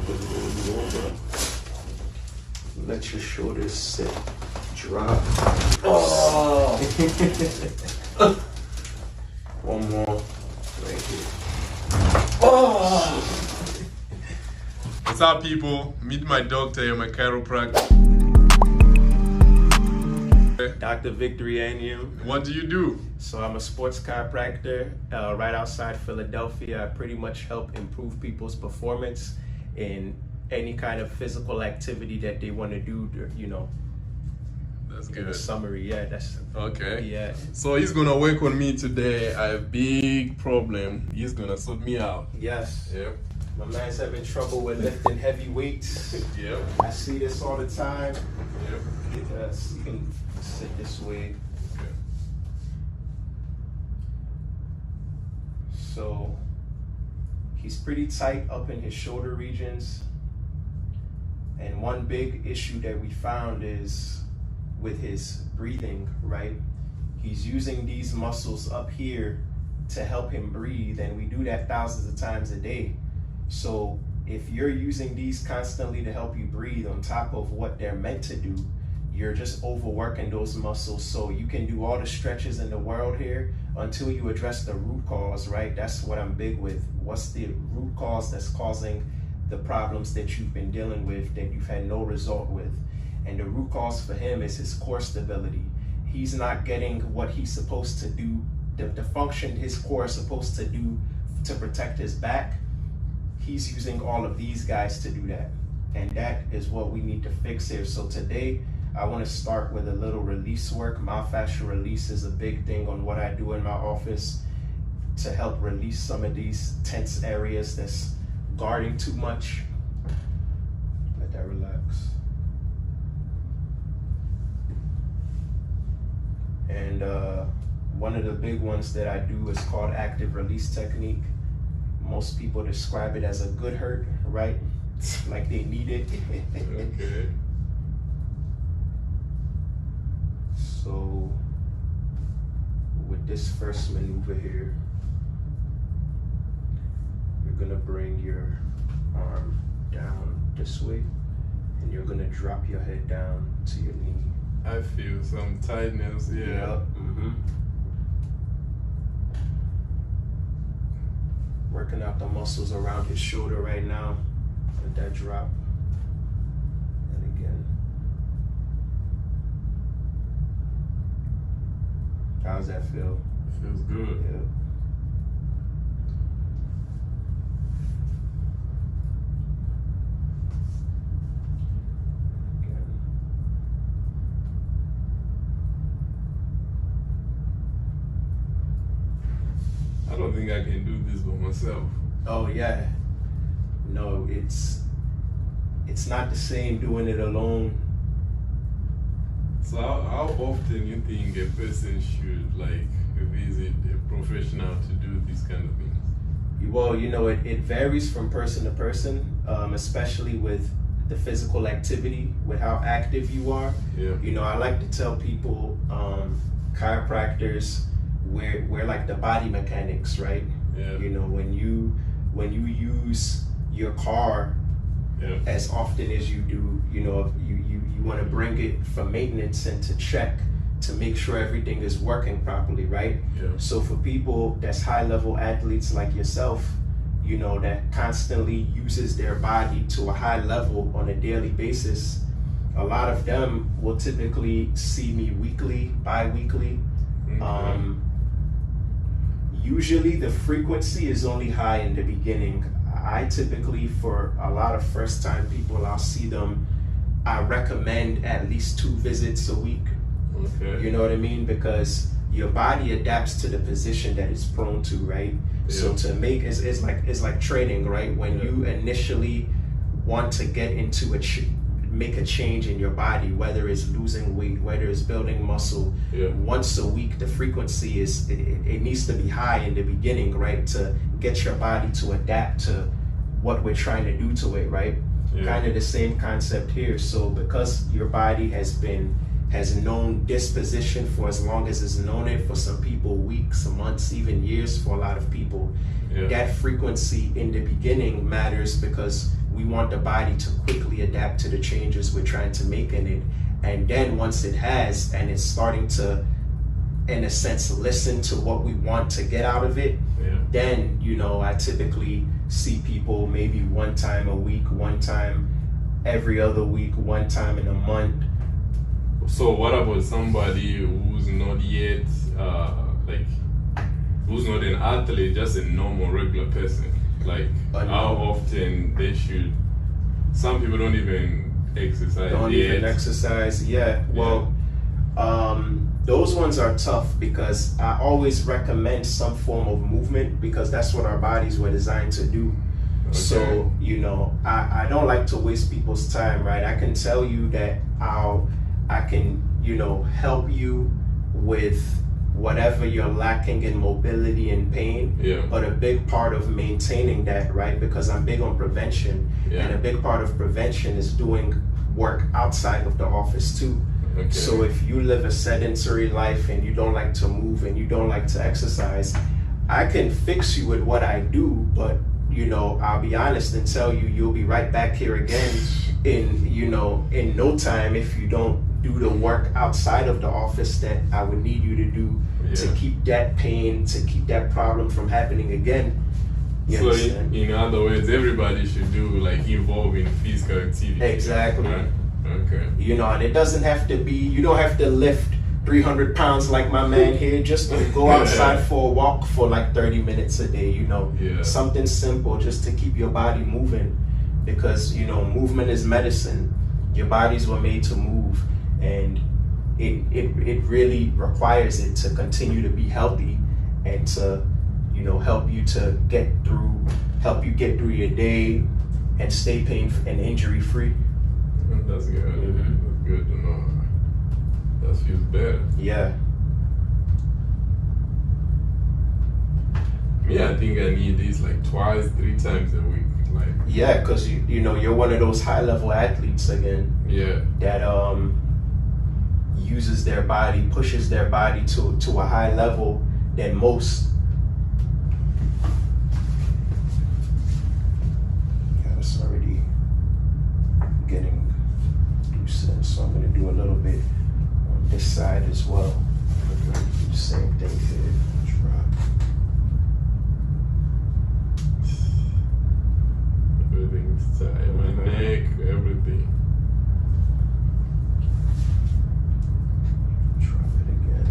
roll you over. Let your shoulders sit. Drop. Oh! One more right here. Oh! What's up, people? Meet my doctor, my chiropractor. Dr. Victory Anyiam. What do you do? So I'm a sports chiropractor right outside Philadelphia. I pretty much help improve people's performance in any kind of physical activity that they want to do, you know. That's In good. a summary, yeah, that's Okay. yeah. So he's gonna work on me today. I have a big problem. He's gonna sort me out. Yes. Yep. My man's having trouble with lifting heavy weights. Yep. I see this all the time. Yep. Yes, you can sit this way. Okay. So he's pretty tight up in his shoulder regions. And one big issue that we found is with his breathing, right? He's using these muscles up here to help him breathe, and we do that thousands of times a day. So if you're using these constantly to help you breathe on top of what they're meant to do, you're just overworking those muscles. So you can do all the stretches in the world here until you address the root cause, right? That's what I'm big with. What's the root cause that's causing the problems that you've been dealing with, that you've had no result with? And the root cause for him is his core stability. He's not getting what he's supposed to do, the function his core is supposed to do to protect his back. He's using all of these guys to do that. And that is what we need to fix here. So today, I want to start with a little release work. Myofascial release is a big thing on what I do in my office to help release some of these tense areas that's guarding too much. Let that relax. And one of the big ones that I do is called active release technique. Most people describe it as a good hurt, right? Like they need it. Okay. So with this first maneuver here, you're gonna bring your arm down this way, and you're gonna drop your head down to your knee. I feel some tightness. Yeah. Yep. Working out the muscles around his shoulder right now. Let that drop. And again. How's that feel? It feels good. Yep. I don't think I can do this by myself. Oh yeah. No, it's not the same doing it alone. So how often you think a person should like visit a professional to do these kind of things? Well, you know, it varies from person to person, especially with the physical activity, with how active you are. Yeah. You know, I like to tell people, chiropractors, we're like the body mechanics, right? Yeah. You know, when you use your car Yeah. as often as you do, you know, you want to bring it for maintenance and to check to make sure everything is working properly, right? Yeah. So for people that's high level athletes like yourself, you know, that constantly uses their body to a high level on a daily basis, a lot of them will typically see me weekly, bi-weekly. Okay. Usually the frequency is only high in the beginning. I typically, for a lot of first time people, I'll see them, I recommend at least 2 visits a week. Okay. You know what I mean? Because your body adapts to the position that it's prone to, right? Yeah. So to make, it's like training, right? When you initially want to get into make a change in your body, whether it's losing weight, whether it's building muscle, Yeah. once a week, the frequency is, it needs to be high in the beginning, right? To get your body to adapt to what we're trying to do to it, right? Yeah. Kind of the same concept here. So because your body has known this position for as long as it's known it, for some people weeks, months, even years for a lot of people, Yeah. that frequency in the beginning matters, because we want the body to quickly adapt to the changes we're trying to make in it. And then once it has, and it's starting to, in a sense, listen to what we want to get out of it, then, you know, I typically see people maybe one time a week, one time every other week, one time in a month. So what about somebody who's not yet, who's not an athlete, just a normal, regular person? Like, how often they should, some people don't even exercise. Yeah. Well, those ones are tough because I always recommend some form of movement because that's what our bodies were designed to do. Okay. So, you know, I don't like to waste people's time, right? I can tell you that I can, you know, help you with whatever you're lacking in mobility and pain. Yeah. But a big part of maintaining that, right? Because I'm big on prevention, and a big part of prevention is doing work outside of the office too. Okay. So if you live a sedentary life and you don't like to move and you don't like to exercise, I can fix you with what I do, but you know, I'll be honest and tell you, you'll be right back here again in, you know, in no time if you don't do the work outside of the office that I would need you to do to keep that pain, to keep that problem from happening again. So in other words, everybody should do like involving physical activity. Exactly. Right? Okay. You know, and it doesn't have to be, you don't have to lift 300 pounds like my man here, just to go outside for a walk for like 30 minutes a day, you know. Something simple just to keep your body moving, because, you know, movement is medicine. Your bodies were made to move, and it really requires it to continue to be healthy and to, you know, help you get through your day and stay pain and injury free. That's good. That's good to know. That feels better. Yeah. Me, I think I need this like 2-3 times a week. Like. Yeah, because you know, you're one of those high level athletes again. Yeah. That uses their body, pushes their body to a high level than most. Yeah, it's already getting loose, so I'm gonna do a little bit on this side as well. Do the same thing here. Drop. Everything's tight. My neck, everything. Drop it again.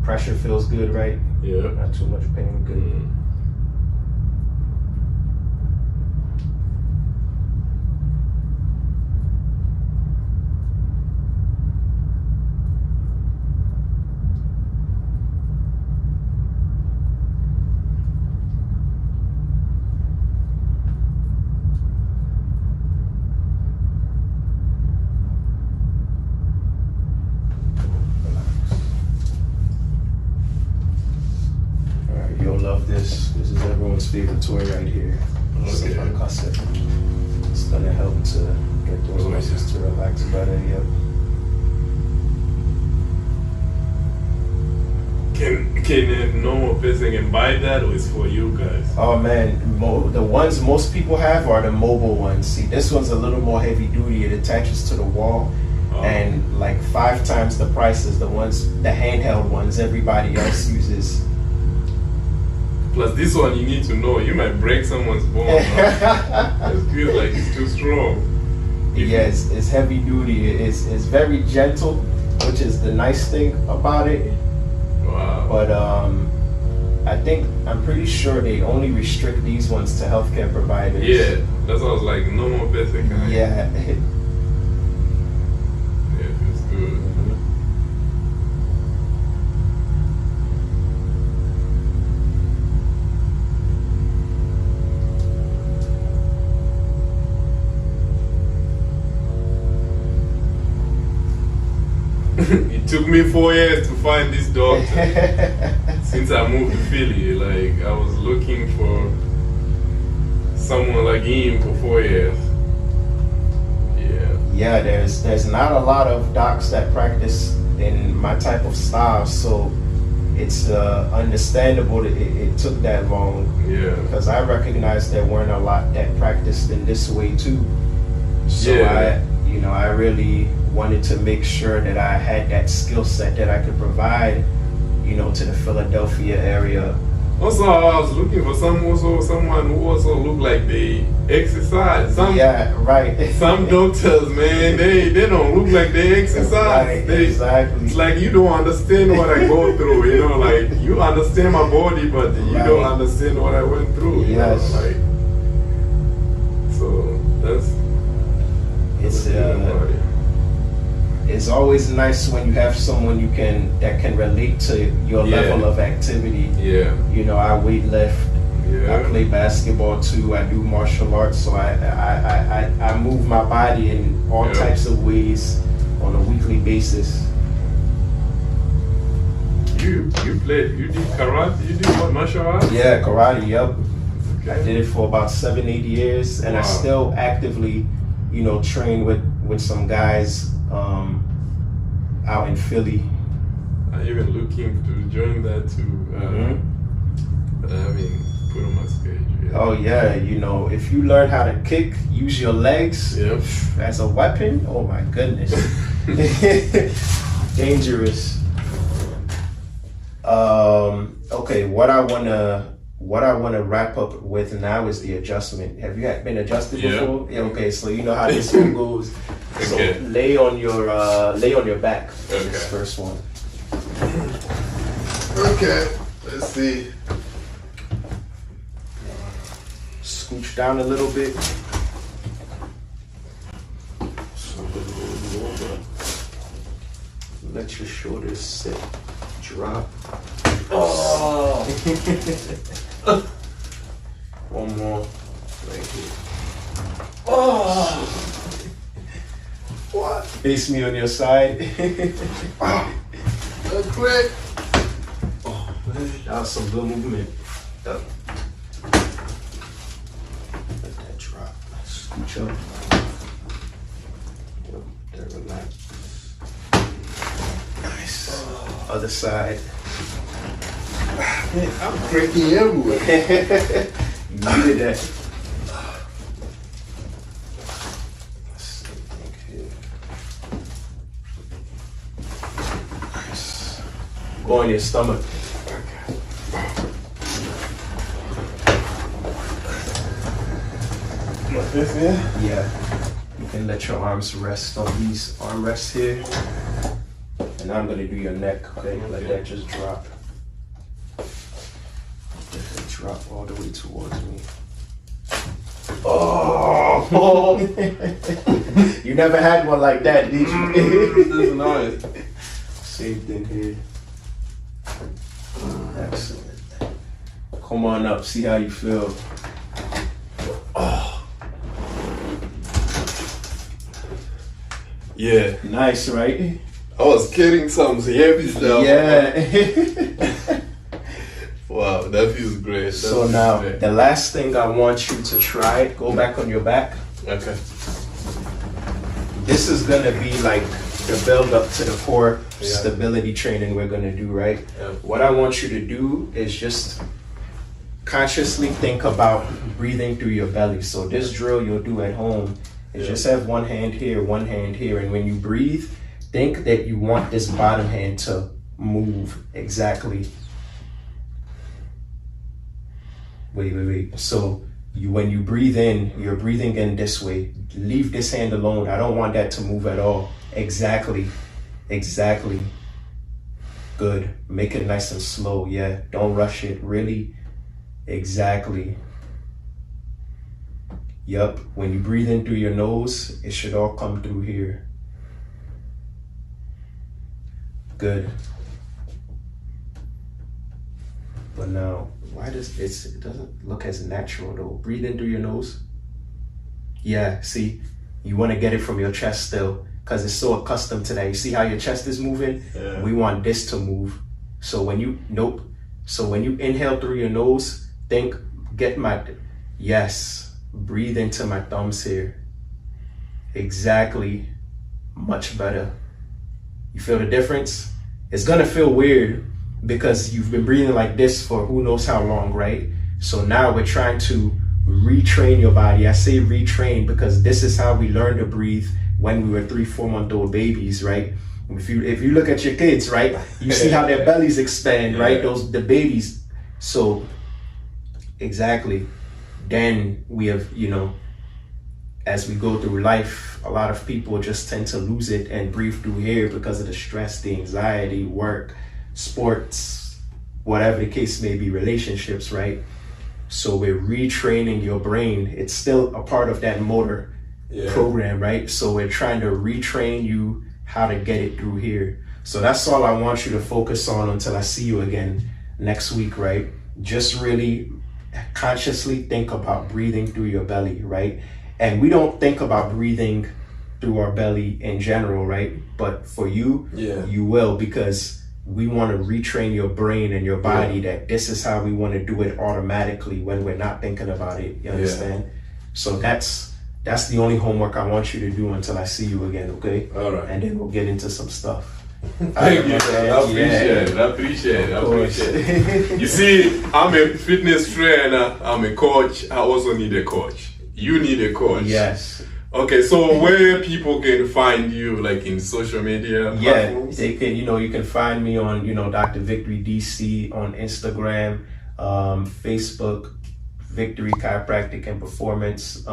Pressure feels good, right? Yeah. Not too much pain, good. You'll love this. This is everyone's favorite toy right here. Okay. It's gonna help to get those muscles to relax better. Yep. Can a normal person can buy that, or is for you guys? Oh man, the ones most people have are the mobile ones. See, this one's a little more heavy duty. It attaches to the wall, and like 5 times the price as the handheld ones everybody else uses. Plus this one, you need to know, you might break someone's bone. It feels like it's too strong. Yes, it's heavy duty. It's very gentle, which is the nice thing about it. Wow. But I'm pretty sure they only restrict these ones to healthcare providers. Yeah, that's what I was like, normal person kind. Yeah. Yeah, it feels good. It took me 4 years to find this doctor. Since I moved to Philly, like I was looking for someone like him for 4 years. Yeah. Yeah, there's not a lot of docs that practice in my type of style, so it's understandable that it took that long. Yeah. Because I recognize there weren't a lot that practiced in this way too. So Yeah. I really wanted to make sure that I had that skill set that I could provide, to the Philadelphia area. Also, I was looking for someone who also looked like they exercise. Yeah, right. Some doctors, man, they don't look like they exercise. Right, exactly. It's like you don't understand what I go through, like you understand my body, but you don't understand what I went through. Yes. So that's it's always nice when you have someone that can relate to your level of activity. Yeah. I weight lift. Yeah. I play basketball too. I do martial arts, so I move my body in all types of ways on a weekly basis. You did karate? You did what, martial arts? Yeah, karate. Yep. Okay. I did it for about 7-8 years, and I still actively, train with some guys out in Philly. I'm even looking to join that too. But I haven't put on my schedule yet. Oh yeah, if you learn how to kick, use your legs as a weapon, oh my goodness. Dangerous. Okay, what I wanna wrap up with now is the adjustment. Have you been adjusted before? Yeah. Okay, so you know how this one goes. So lay on your back. Okay. This first one. Okay, let's see. Scooch down a little bit. Let your shoulders sit. Drop. Oh! One more. Right here. Oh! What? Face me on your side. Quick. Oh, that was some good movement. Let that drop. Scooch up. There, relax. Nice. Other side. Man, I'm breaking everywhere. You needed that. Nice. Go on your stomach. Like this here? Yeah. You can let your arms rest on these armrests here. And now I'm gonna do your neck, okay? Let that just drop. Let that drop all the way towards me. Oh! You never had one like that, did you? That's nice. Same thing here. Excellent. Come on up, see how you feel. Oh. Yeah. Nice, right? I was getting some heavy stuff. Yeah. Wow, that feels great. So now, the last thing I want you to try, go back on your back. Okay. This is gonna be like the build up to the core stability training we're gonna do, right? Yeah. What I want you to do is just consciously think about breathing through your belly. So this drill you'll do at home is just have one hand here, and when you breathe, think that you want this bottom hand to move exactly. Wait. So when you breathe in, you're breathing in this way. Leave this hand alone. I don't want that to move at all. Exactly. Good. Make it nice and slow. Yeah. Don't rush it. Really. Exactly. Yup. When you breathe in through your nose, it should all come through here. Good. But now, why does it doesn't look as natural though? Breathe in through your nose. Yeah, see, you want to get it from your chest still, because it's so accustomed to that. You see how your chest is moving? Yeah. We want this to move. So when you inhale through your nose, yes, breathe into my thumbs here. Exactly. Much better. You feel the difference? It's gonna feel weird because you've been breathing like this for who knows how long, right? So now we're trying to retrain your body. I say retrain because this is how we learn to breathe when we were 3-4-month-old babies, right? If you look at your kids, right, you see how their bellies expand, right? The babies. So exactly. Then we have, as we go through life, a lot of people just tend to lose it and breathe through here because of the stress, the anxiety, work, sports, whatever the case may be, relationships, right? So we're retraining your brain. It's still a part of that motor program, right? So we're trying to retrain you how to get it through here. So that's all I want you to focus on until I see you again next week, right? Just really consciously think about breathing through your belly, right? And we don't think about breathing through our belly in general, right? But for you, you will, because we want to retrain your brain and your body that this is how we want to do it automatically when we're not thinking about it. You understand? So that's the only homework I want you to do until I see you again, okay? All right. And then we'll get into some stuff. Thank you. I appreciate it. You see, I'm a fitness trainer, I'm a coach, I also need a coach. You need a coach. Yes. Okay, so where people can find you, like in social media platforms? They can, you can find me on, Dr. Victory DC on Instagram, Facebook, Victory Chiropractic and Performance.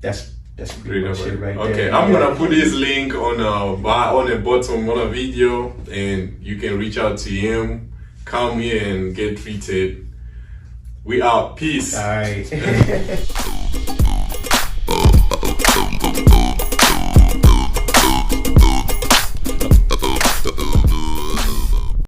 That's pretty much it right there. Okay, I'm gonna put his link on the bottom of the video, and you can reach out to him, come here and get treated. We out. Peace. All right.